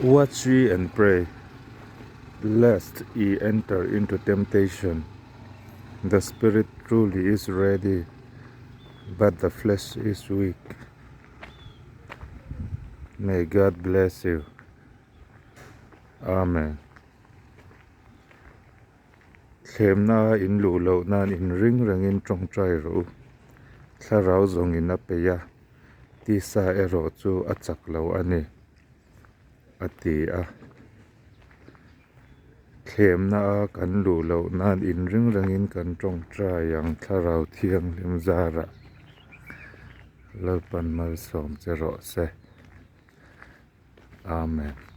Watch ye and pray, lest ye enter into temptation. The spirit truly is ready, but the flesh is weak. May God bless you. Amen. Khem na in lu lo nan in ring in trong trai ro. Tharau zong in apeya. Ti sa ero chu achak lo ani. Ati a. Khem na kan lu lo nan in ring in kan trong trai yang tharau thiang lim zara. Lo pan mal som che ro se. Amen.